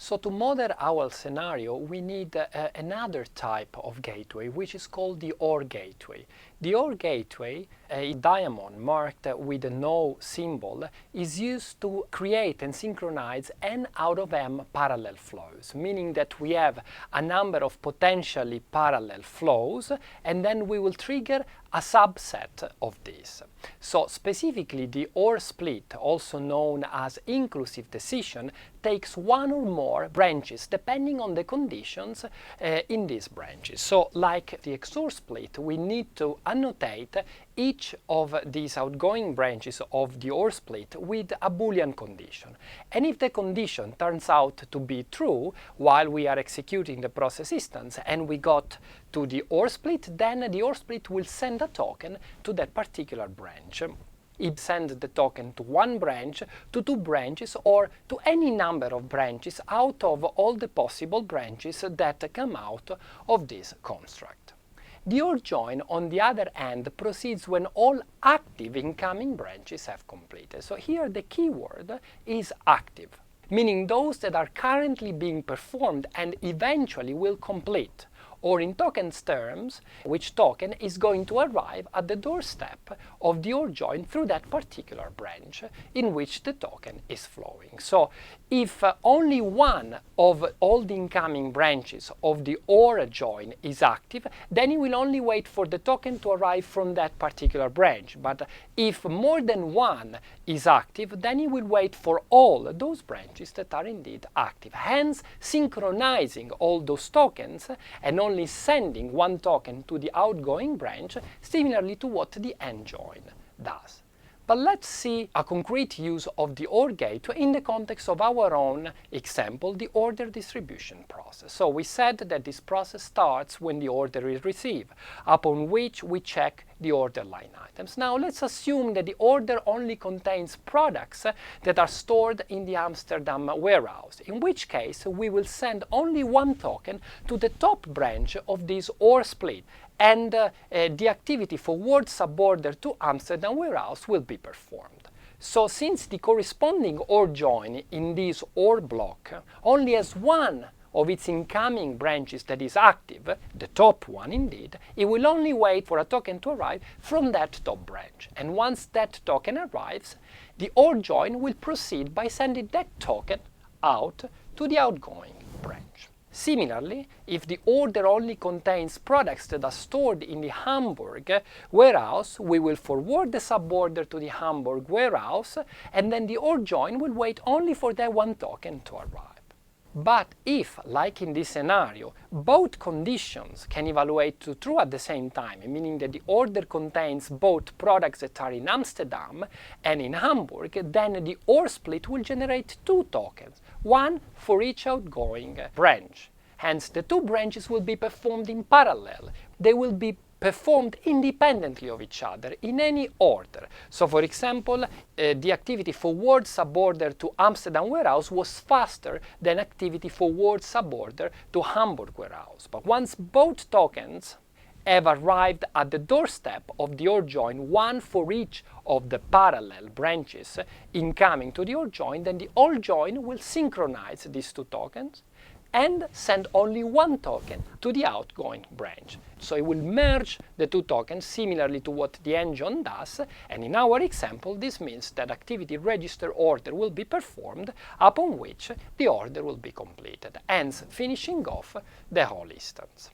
So to model our scenario, we need another type of gateway, which is called the OR gateway. The OR gateway, a diamond marked with a no symbol, is used to create and synchronize n out of m parallel flows, meaning that we have a number of potentially parallel flows, and then we will trigger a subset of these. So specifically, the OR split, also known as inclusive decision, takes one or more branches depending on the conditions in these branches. So like the XOR split, we need to annotate each of these outgoing branches of the OR split with a Boolean condition. And if the condition turns out to be true while we are executing the process instance and we got to the OR split, then the OR split will send a token to that particular branch. It sends the token to one branch, to two branches, or to any number of branches out of all the possible branches that come out of this construct. The OR join, on the other hand, proceeds when all active incoming branches have completed. So here the keyword is active, meaning those that are currently being performed and eventually will complete. Or in tokens terms, which token is going to arrive at the doorstep of the OR join through that particular branch in which the token is flowing. So if only one of all the incoming branches of the OR join is active, then it will only wait for the token to arrive from that particular branch. But if more than one is active, then it will wait for all those branches that are indeed active, hence synchronizing all those tokens and only sending one token to the outgoing branch, similarly to what the AND join does. But let's see a concrete use of the OR gateway in the context of our own example, the order distribution process. So we said that this process starts when the order is received, upon which we check the order line items. Now let's assume that the order only contains products that are stored in the Amsterdam warehouse, in which case we will send only one token to the top branch of this OR split, and the activity forward suborder to Amsterdam warehouse will be performed. So since the corresponding OR join in this OR block only has one of its incoming branches that is active, the top one indeed, it will only wait for a token to arrive from that top branch. And once that token arrives, the OR join will proceed by sending that token out to the outgoing branch. Similarly, if the order only contains products that are stored in the Hamburg warehouse, we will forward the suborder to the Hamburg warehouse, and then the OR join will wait only for that one token to arrive. But if, like in this scenario, both conditions can evaluate to true at the same time, meaning that the order contains both products that are in Amsterdam and in Hamburg, then the OR split will generate two tokens, one for each outgoing branch. Hence, the two branches will be performed in parallel. They will be performed independently of each other in any order. So for example, the activity forward suborder to Amsterdam warehouse was faster than activity forward suborder to Hamburg warehouse. But once both tokens have arrived at the doorstep of the OR join, one for each of the parallel branches incoming to the OR join, then the OR join will synchronize these two tokens and send only one token to the outgoing branch. So it will merge the two tokens similarly to what the AND join does, and in our example this means that activity register order will be performed, upon which the order will be completed, hence finishing off the whole instance.